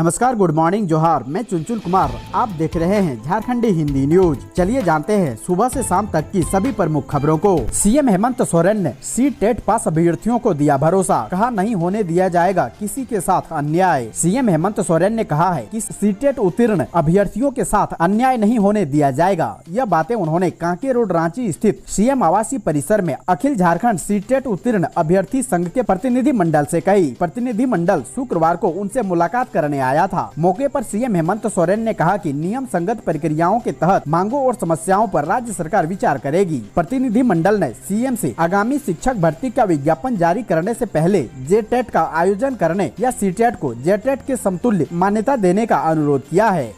नमस्कार, good morning, जोहार। मैं चुनचुन कुमार, आप देख रहे हैं झारखंडी हिंदी न्यूज। चलिए जानते हैं सुबह से शाम तक की सभी प्रमुख खबरों को। सीएम हेमंत सोरेन ने सी-टेट पास अभ्यर्थियों को दिया भरोसा, कहा नहीं होने दिया जाएगा किसी के साथ अन्याय। सीएम हेमंत सोरेन ने कहा है कि सी-टेट उत्तीर्ण अभ्यर्थियों के साथ अन्याय नहीं होने दिया जाएगा। यह बातें उन्होंने कांके रोड रांची स्थित सीएम आवासीय परिसर में अखिल झारखंड सी-टेट उत्तीर्ण अभ्यर्थी संघ के प्रतिनिधि मंडल से कही। प्रतिनिधि मंडल शुक्रवार को उनसे मुलाकात करने आया था। मौके पर सीएम हेमंत सोरेन ने कहा कि नियम संगत प्रक्रियाओं के तहत मांगों और समस्याओं पर राज्य सरकार विचार करेगी। प्रतिनिधि मंडल ने सीएम से आगामी शिक्षक भर्ती का विज्ञापन जारी करने से पहले जे-टेट का आयोजन करने या सी-टेट को जे-टेट के समतुल्य मान्यता देने का अनुरोध किया है।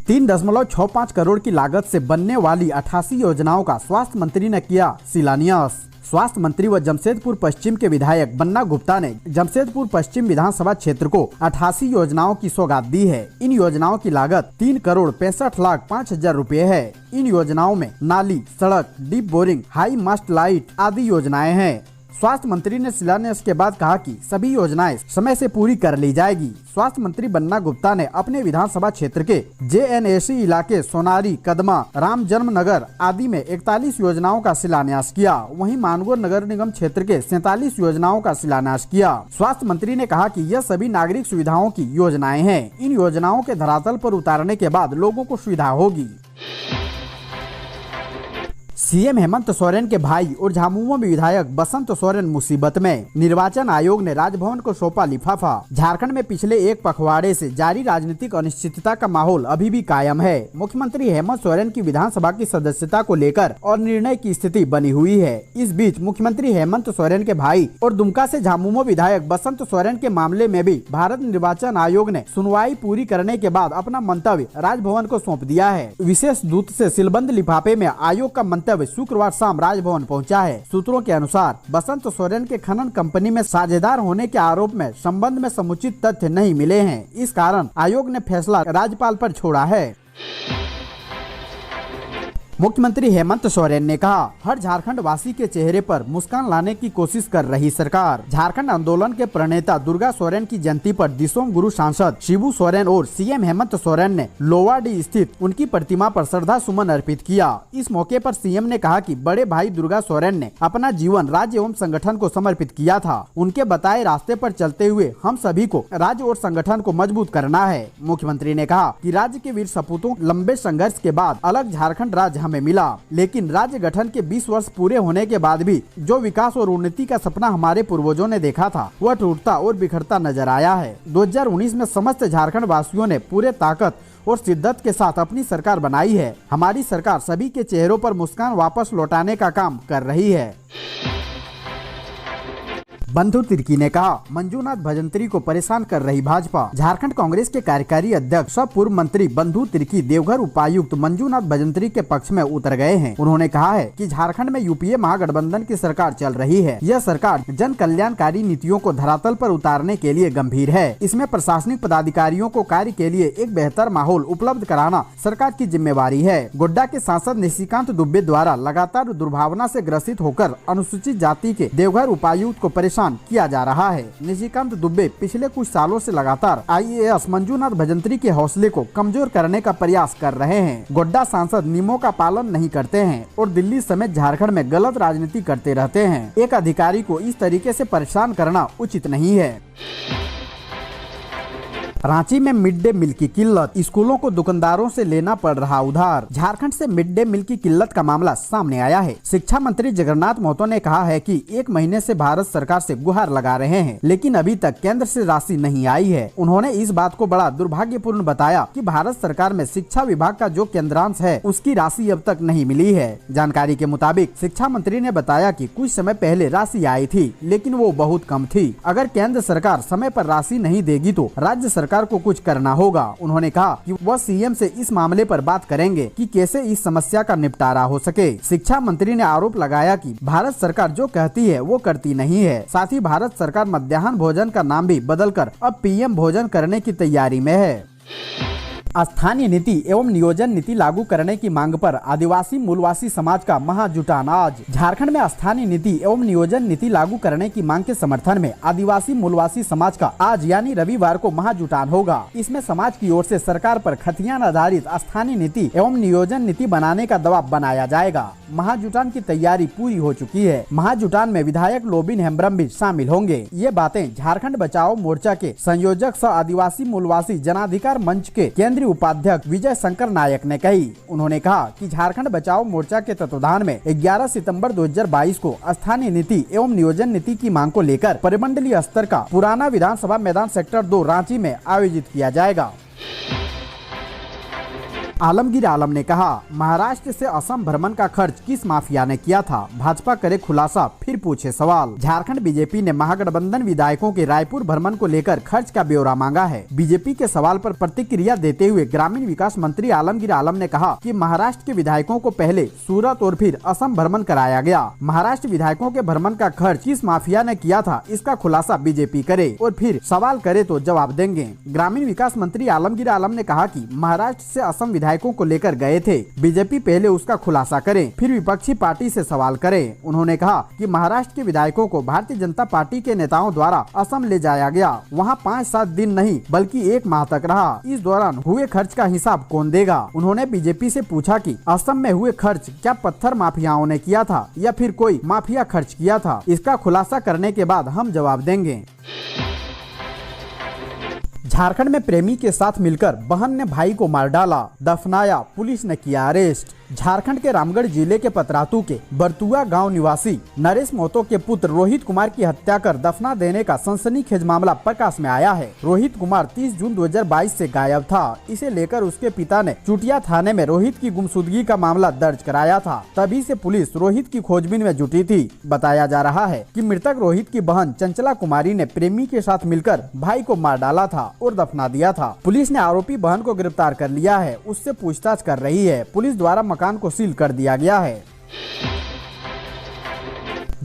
3.65 करोड़ की लागत से बनने वाली 88 योजनाओं का स्वास्थ्य मंत्री ने किया शिलान्यास। स्वास्थ्य मंत्री व जमशेदपुर पश्चिम के विधायक बन्ना गुप्ता ने जमशेदपुर पश्चिम विधानसभा क्षेत्र को 88 योजनाओं की सौगात दी है। इन योजनाओं की लागत 3,65,05,000 रुपए है। इन योजनाओं में नाली, सड़क, deep boring, high mast light आदि योजनाएं हैं। स्वास्थ्य मंत्री ने शिलान्यास के बाद कहा कि सभी योजनाएं समय से पूरी कर ली जाएगी। स्वास्थ्य मंत्री बन्ना गुप्ता ने अपने विधानसभा क्षेत्र के JNAC इलाके सोनारी, कदमा, राम जन्म नगर आदि में 41 योजनाओं का शिलान्यास किया। वहीं मानगोर नगर निगम क्षेत्र के 47 योजनाओं का शिलान्यास किया। स्वास्थ्य मंत्री ने कहा कि यह सभी नागरिक सुविधाओं की योजनाएं हैं। इन योजनाओं के धरातल पर उतारने के बाद लोगों को सुविधा होगी। सीएम हेमंत सोरेन के भाई और झामुमो में विधायक बसंत सोरेन मुसीबत में। निर्वाचन आयोग ने राजभवन को सौंपा लिफाफा। झारखंड में पिछले एक पखवाड़े से जारी राजनीतिक अनिश्चितता का माहौल अभी भी कायम है। मुख्यमंत्री हेमंत सोरेन की विधानसभा की सदस्यता को लेकर और निर्णय की स्थिति बनी हुई है। इस बीच मुख्यमंत्री हेमंत सोरेन के भाई और दुमका से झामुमो विधायक बसंत सोरेन के मामले में भी भारत निर्वाचन आयोग ने सुनवाई पूरी करने के बाद अपना मंतव्य राजभवन को सौंप दिया है। विशेष दूत से सीलबंद लिफाफे में आयोग का मंतव्य शुक्रवार शाम राजभवन पहुंचा है। सूत्रों के अनुसार बसंत सोरेन के खनन कंपनी में साझेदार होने के आरोप में संबंध में समुचित तथ्य नहीं मिले हैं। इस कारण आयोग ने फैसला राज्यपाल पर छोड़ा है। मुख्यमंत्री हेमंत सोरेन ने कहा, हर झारखंड वासी के चेहरे पर मुस्कान लाने की कोशिश कर रही सरकार। झारखंड आंदोलन के प्रणेता दुर्गा सोरेन की जयंती पर दिसोम गुरु सांसद शिबू सोरेन और सीएम हेमंत सोरेन ने लोवाडी स्थित उनकी प्रतिमा पर श्रद्धा सुमन अर्पित किया। इस मौके पर सीएम ने कहा कि बड़े भाई दुर्गा सोरेन ने अपना जीवन राज्य एवं संगठन को समर्पित किया था। उनके बताए रास्ते पर चलते हुए हम सभी को राज्य और संगठन को मजबूत करना है। मुख्यमंत्री ने कहा कि राज्य के वीर सपूतों लंबे संघर्ष के बाद अलग झारखंड राज्य हमें मिला, लेकिन राज्य गठन के 20 वर्ष पूरे होने के बाद भी जो विकास और उन्नति का सपना हमारे पूर्वजों ने देखा था वह टूटता और बिखरता नजर आया है। 2019 में समस्त झारखंड वासियों ने पूरे ताकत और शिद्दत के साथ अपनी सरकार बनाई है। हमारी सरकार सभी के चेहरों पर मुस्कान वापस लौटाने का काम कर रही है। बंधु तिर्की ने कहा, मंजूनाथ भजंत्री को परेशान कर रही भाजपा। झारखंड कांग्रेस के कार्यकारी अध्यक्ष और पूर्व मंत्री बंधु तिर्की देवघर उपायुक्त मंजूनाथ भजंत्री के पक्ष में उतर गए हैं। उन्होंने कहा है कि झारखंड में यूपीए महागठबंधन की सरकार चल रही है। यह सरकार जन कल्याणकारी नीतियों को धरातल पर उतारने के लिए गंभीर है। इसमें प्रशासनिक पदाधिकारियों को कार्य के लिए एक बेहतर माहौल उपलब्ध कराना सरकार की जिम्मेवारी है। गोड्डा के सांसद निशिकांत दुबे द्वारा लगातार दुर्भावना से ग्रसित होकर अनुसूचित जाति के देवघर उपायुक्त को परेशान किया जा रहा है। निशिकांत दुबे पिछले कुछ सालों से लगातार IAS मंजूनाथ भजंत्री के हौसले को कमजोर करने का प्रयास कर रहे हैं। गोड्डा सांसद नियमों का पालन नहीं करते हैं और दिल्ली समेत झारखंड में गलत राजनीति करते रहते हैं। एक अधिकारी को इस तरीके से परेशान करना उचित नहीं है। रांची में मिड डे मील की किल्लत, स्कूलों को दुकानदारों से लेना पड़ रहा उधार। झारखंड से मिड डे मील की किल्लत का मामला सामने आया है। शिक्षा मंत्री जगन्नाथ महतो ने कहा है कि 1 महीने से भारत सरकार से गुहार लगा रहे हैं, लेकिन अभी तक केंद्र से राशि नहीं आई है। उन्होंने इस बात को बड़ा दुर्भाग्यपूर्ण बताया कि भारत सरकार में शिक्षा विभाग का जो केंद्रांश है उसकी राशि अब तक नहीं मिली है। जानकारी के मुताबिक शिक्षा मंत्री ने बताया कि कुछ समय पहले राशि आई थी, लेकिन वो बहुत कम थी। अगर केंद्र सरकार समय पर राशि नहीं देगी तो राज्य सरकार को कुछ करना होगा। उन्होंने कहा कि वह सीएम से इस मामले पर बात करेंगे कि कैसे इस समस्या का निपटारा हो सके। शिक्षा मंत्री ने आरोप लगाया कि भारत सरकार जो कहती है वो करती नहीं है। साथ ही भारत सरकार मध्याह्न भोजन का नाम भी बदलकर अब PM भोजन करने की तैयारी में है। स्थानीय नीति एवं नियोजन नीति लागू करने की मांग पर आदिवासी मूलवासी समाज का महाजुटान आज। झारखंड में स्थानीय नीति एवं नियोजन नीति लागू करने की मांग के समर्थन में आदिवासी मूलवासी समाज का आज यानी रविवार को महाजुटान होगा। इसमें समाज की ओर से सरकार पर खतियान आधारित स्थानीय नीति एवं नियोजन नीति बनाने का दबाव बनाया जाएगा। महाजुटान की तैयारी पूरी हो चुकी है। महाजुटान में विधायक लोबिन हेम्ब्रम भी शामिल होंगे। ये बातें झारखंड बचाओ मोर्चा के संयोजक सह आदिवासी मूलवासी जनाधिकार मंच के केंद्रीय उपाध्यक्ष विजय शंकर नायक ने कही। उन्होंने कहा कि झारखंड बचाओ मोर्चा के तत्वाधान में 11 सितंबर 2022 को स्थानीय नीति एवं नियोजन नीति की मांग को लेकर परिमंडलीय स्तर का पुराना विधानसभा मैदान सेक्टर 2 रांची में आयोजित किया जाएगा। आलमगीर आलम ने कहा, महाराष्ट्र से असम भ्रमण का खर्च किस माफिया ने किया था? भाजपा करे खुलासा, फिर पूछे सवाल। झारखंड बीजेपी ने महागठबंधन विधायकों के रायपुर भ्रमण को लेकर खर्च का ब्यौरा मांगा है। बीजेपी के सवाल पर प्रतिक्रिया देते हुए ग्रामीण विकास मंत्री आलमगीर आलम ने कहा कि महाराष्ट्र के विधायकों को पहले सूरत और फिर असम भ्रमण कराया गया। महाराष्ट्र विधायकों के भ्रमण का खर्च किस माफिया ने किया था, इसका खुलासा बीजेपी करे और फिर सवाल करे तो जवाब देंगे। ग्रामीण विकास मंत्री आलमगीर आलम ने कहा कि महाराष्ट्र से असम विधायकों को लेकर गए थे। बीजेपी पहले उसका खुलासा करे, फिर विपक्षी पार्टी से सवाल करे। उन्होंने कहा कि महाराष्ट्र के विधायकों को भारतीय जनता पार्टी के नेताओं द्वारा असम ले जाया गया। वहां 5-7 दिन नहीं बल्कि 1 माह तक रहा। इस दौरान हुए खर्च का हिसाब कौन देगा? उन्होंने बीजेपी से पूछा कि असम में हुए खर्च क्या पत्थर माफियाओं ने किया था या फिर कोई माफिया खर्च किया था? इसका खुलासा करने के बाद हम जवाब देंगे। झारखंड में प्रेमी के साथ मिलकर बहन ने भाई को मार डाला, दफनाया, पुलिस ने किया अरेस्ट। झारखंड के रामगढ़ जिले के पतरातू के बरतुआ गांव निवासी नरेश मोतो के पुत्र रोहित कुमार की हत्या कर दफना देने का सनसनीखेज मामला प्रकाश में आया है। रोहित कुमार 30 जून 2022 से गायब था। इसे लेकर उसके पिता ने चुटिया थाने में रोहित की गुमशुदगी का मामला दर्ज कराया था। तभी से पुलिस रोहित की खोजबीन में जुटी थी। बताया जा रहा है कि मृतक रोहित की बहन चंचला कुमारी ने प्रेमी के साथ मिलकर भाई को मार डाला था और दफना दिया था। पुलिस ने आरोपी बहन को गिरफ्तार कर लिया है। उससे पूछताछ कर रही है। पुलिस द्वारा मकान को सील कर दिया गया है।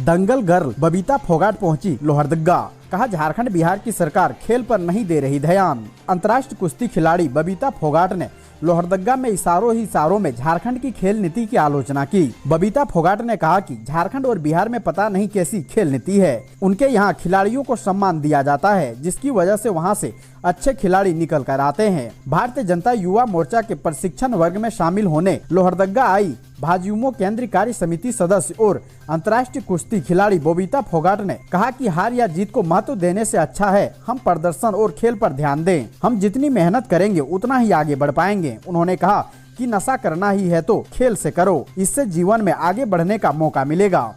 दंगल गर्ल बबीता फोगाट पहुंची लोहरदगा। कहा, झारखंड बिहार की सरकार खेल पर नहीं दे रही ध्यान। अंतर्राष्ट्रीय कुश्ती खिलाड़ी बबीता फोगाट ने लोहरदगा में इशारों में झारखंड की खेल नीति की आलोचना की। बबीता फोगाट ने कहा कि झारखंड और बिहार में पता नहीं कैसी खेल नीति है। उनके यहाँ खिलाड़ियों को सम्मान दिया जाता है, जिसकी वजह से वहाँ से अच्छे खिलाड़ी निकल कर आते हैं। भारतीय जनता युवा मोर्चा के प्रशिक्षण वर्ग में शामिल होने लोहरदगा आई भाजयुमो केंद्रीय कार्य समिति सदस्य और अंतर्राष्ट्रीय कुश्ती खिलाड़ी बबीता फोगाट ने कहा कि हार या जीत को महत्व देने से अच्छा है हम प्रदर्शन और खेल पर ध्यान दें। हम जितनी मेहनत करेंगे उतना ही आगे बढ़ पाएंगे। उन्होंने कहा कि नशा करना ही है तो खेल से करो, इससे जीवन में आगे बढ़ने का मौका मिलेगा।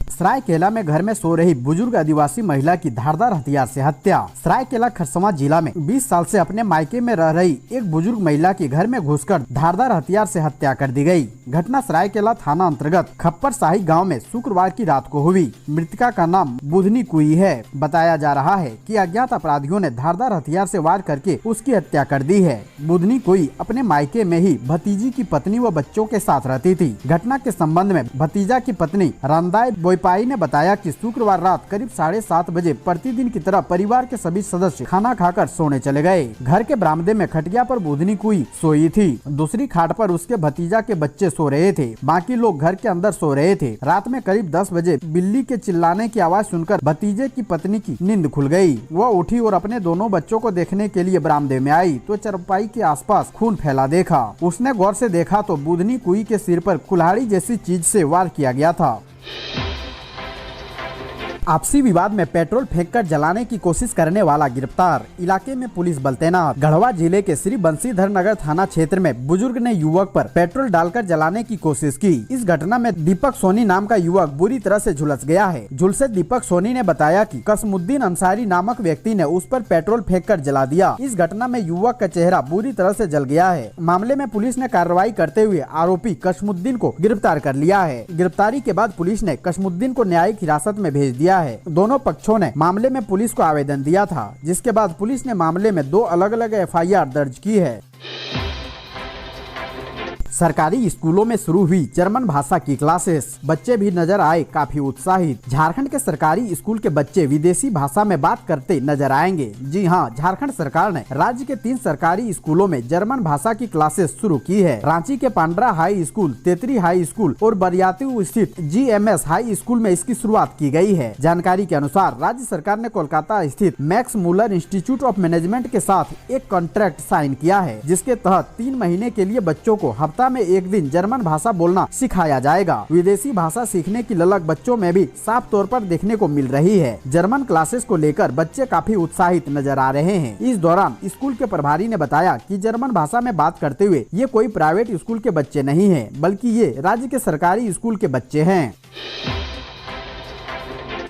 सरायकेला में घर में सो रही बुजुर्ग आदिवासी महिला की धारदार हथियार से हत्या। सरायकेला खरसवां जिला में 20 साल से अपने मायके में रह रही एक बुजुर्ग महिला की घर में घुसकर धारदार हथियार से हत्या कर दी गई। घटना सरायकेला थाना अंतर्गत खप्पर शाही गाँव में शुक्रवार की रात को हुई। मृतका का नाम बुधनी कुई है। बताया जा रहा है कि अज्ञात अपराधियों ने धारदार हथियार से वार करके उसकी हत्या कर दी है। बुधनी कुई अपने मायके में ही भतीजी की पत्नी व बच्चों के साथ रहती थी। घटना के संबंध में भतीजा की पत्नी रामदाय बोईपाई ने बताया कि शुक्रवार रात करीब 7:30 बजे प्रतिदिन की तरह परिवार के सभी सदस्य खाना खाकर सोने चले गए। घर के बरामदे में खटिया पर बुधनी कुई सोई थी। दूसरी खाट पर उसके भतीजा के बच्चे सो रहे थे। बाकी लोग घर के अंदर सो रहे थे। रात में करीब 10 बजे बिल्ली के चिल्लाने की आवाज सुनकर भतीजे की पत्नी की नींद खुल गई। वह उठी और अपने दोनों बच्चों को देखने के लिए बरामदे में आई तो चरपाई के आसपास खून फैला देखा। उसने गौर से देखा तो बुधनी कुई के सिर पर कुल्हाड़ी जैसी चीज से वार किया गया था। आपसी विवाद में पेट्रोल फेंककर जलाने की कोशिश करने वाला गिरफ्तार। इलाके में पुलिस बल तैनात। गढ़वा जिले के श्री बंशीधर नगर थाना क्षेत्र में बुजुर्ग ने युवक पर पेट्रोल डालकर जलाने की कोशिश की। इस घटना में दीपक सोनी नाम का युवक बुरी तरह से झुलस गया है। झुलसे दीपक सोनी ने बताया कि कसमुद्दीन अंसारी नामक व्यक्ति ने उस पर पेट्रोल फेंककर जला दिया। इस घटना में युवक का चेहरा बुरी तरह से जल गया है। मामले में पुलिस ने कार्रवाई करते हुए आरोपी कसमुद्दीन को गिरफ्तार कर लिया है। गिरफ्तारी के बाद पुलिस ने कसमुद्दीन को न्यायिक हिरासत में भेज दिया है। दोनों पक्षों ने मामले में पुलिस को आवेदन दिया था, जिसके बाद पुलिस ने मामले में 2 अलग अलग FIR दर्ज की है। सरकारी स्कूलों में शुरू हुई जर्मन भाषा की क्लासेस, बच्चे भी नजर आए काफी उत्साहित। झारखंड के सरकारी स्कूल के बच्चे विदेशी भाषा में बात करते नजर आएंगे। जी हां, झारखंड सरकार ने राज्य के 3 सरकारी स्कूलों में जर्मन भाषा की क्लासेस शुरू की है। रांची के पांड्रा हाई स्कूल, तेतरी हाई स्कूल और बरियातू स्थित GMS हाई स्कूल में इसकी शुरुआत की गई है। जानकारी के अनुसार राज्य सरकार ने कोलकाता स्थित Max Muller institute of management के साथ एक कॉन्ट्रैक्ट साइन किया है, जिसके तहत 3 महीने के लिए बच्चों को हफ्ता में 1 दिन जर्मन भाषा बोलना सिखाया जाएगा। विदेशी भाषा सीखने की ललक बच्चों में भी साफ तौर पर देखने को मिल रही है। जर्मन क्लासेस को लेकर बच्चे काफी उत्साहित नजर आ रहे हैं। इस दौरान स्कूल के प्रभारी ने बताया कि जर्मन भाषा में बात करते हुए ये कोई प्राइवेट स्कूल के बच्चे नहीं हैं, बल्कि ये राज्य के सरकारी स्कूल के बच्चे हैं।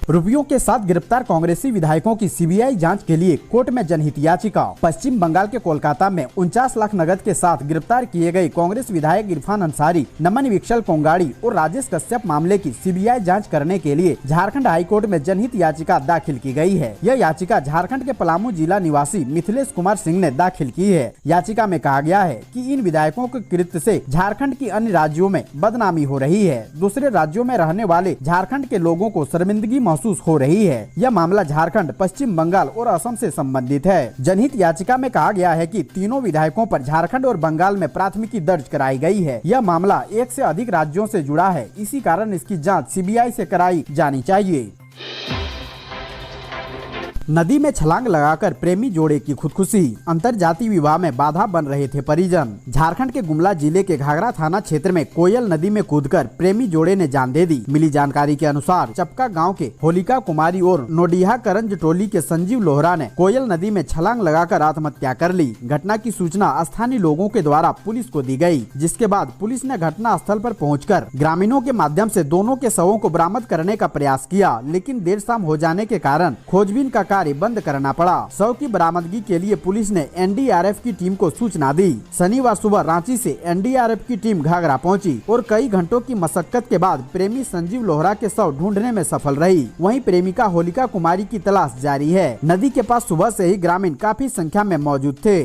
रुपयों के साथ गिरफ्तार कांग्रेसी विधायकों की सीबीआई जांच के लिए कोर्ट में जनहित याचिका। पश्चिम बंगाल के कोलकाता में 49 लाख नकद के साथ गिरफ्तार किए गए कांग्रेस विधायक इरफान अंसारी, नमन विकसल कोंगाड़ी और राजेश कश्यप मामले की सीबीआई जांच करने के लिए झारखंड हाईकोर्ट में जनहित याचिका दाखिल की गई है। यह याचिका झारखंड के पलामू जिला निवासी मिथिलेश कुमार सिंह ने दाखिल की है। याचिका में कहा गया है कि इन विधायकों के कृत्य से झारखंड की अन्य राज्यों में बदनामी हो रही है। दूसरे राज्यों में रहने वाले झारखंड के लोगों को शर्मिंदगी महसूस हो रही है। यह मामला झारखंड, पश्चिम बंगाल और असम से संबंधित है। जनहित याचिका में कहा गया है कि तीनों विधायकों पर झारखंड और बंगाल में प्राथमिकी दर्ज कराई गई है। यह मामला 1 से अधिक राज्यों से जुड़ा है, इसी कारण इसकी जांच सीबीआई से कराई जानी चाहिए। नदी में छलांग लगाकर प्रेमी जोड़े की खुदकुशी, अंतरजातीय विवाह में बाधा बन रहे थे परिजन। झारखंड के गुमला जिले के घाघरा थाना क्षेत्र में कोयल नदी में कूदकर प्रेमी जोड़े ने जान दे दी। मिली जानकारी के अनुसार चपका गांव के होलिका कुमारी और नोडिहा करंज टोली के संजीव लोहरा ने कोयल नदी में छलांग लगाकर आत्महत्या कर ली। घटना की सूचना स्थानीय लोगों के द्वारा पुलिस को दी गई, जिसके बाद पुलिस ने घटना स्थल पर पहुंचकर ग्रामीणों के माध्यम से दोनों के शवों को बरामद करने का प्रयास किया, लेकिन देर शाम हो जाने के कारण खोजबीन का कार्य बंद करना पड़ा। शव की बरामदगी के लिए पुलिस ने NDRF की टीम को सूचना दी। शनिवार सुबह रांची से NDRF की टीम घाघरा पहुंची और कई घंटों की मशक्कत के बाद प्रेमी संजीव लोहरा के शव ढूंढने में सफल रही। वहीं प्रेमिका होलिका कुमारी की तलाश जारी है। नदी के पास सुबह से ही ग्रामीण काफी संख्या में मौजूद थे।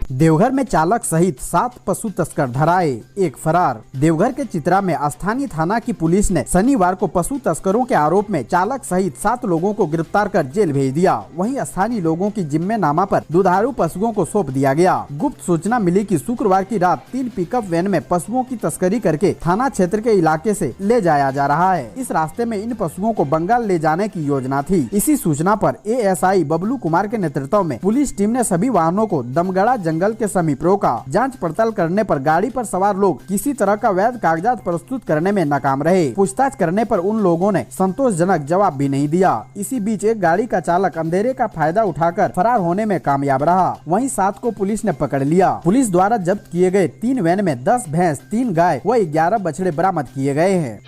देवघर में चालक सहित 7 पशु तस्कर धराए, 1 फरार। देवघर के चित्रा में स्थानीय थाना की पुलिस ने शनिवार को पशु तस्करों के आरोप में चालक सहित 7 लोगों को गिरफ्तार कर जेल भेज दिया। वहीं स्थानीय लोगों की जिम्मेनामा पर दुधारू पशुओं को सौंप दिया गया। गुप्त सूचना मिली कि शुक्रवार की रात 3 पिकअप वैन में पशुओं की तस्करी करके थाना क्षेत्र के इलाके से ले जाया जा रहा है। इस रास्ते में इन पशुओं को बंगाल ले जाने की योजना थी। इसी सूचना पर ASI बबलू कुमार के नेतृत्व में पुलिस टीम ने सभी वाहनों को दमगड़ा जंगल के समीप रोका। जांच पड़ताल करने पर गाड़ी पर सवार लोग किसी तरह का वैध कागजात प्रस्तुत करने में नाकाम रहे। पूछताछ करने पर उन लोगों ने संतोषजनक जवाब भी नहीं दिया। इसी बीच एक गाड़ी का चालक अंधेरे का फायदा उठाकर फरार होने में कामयाब रहा। वहीं 7 को पुलिस ने पकड़ लिया। पुलिस द्वारा जब्त किए गए 3 वैन में 10 भैंस, 3 गाय व 11 बछड़े बरामद किए गए हैं।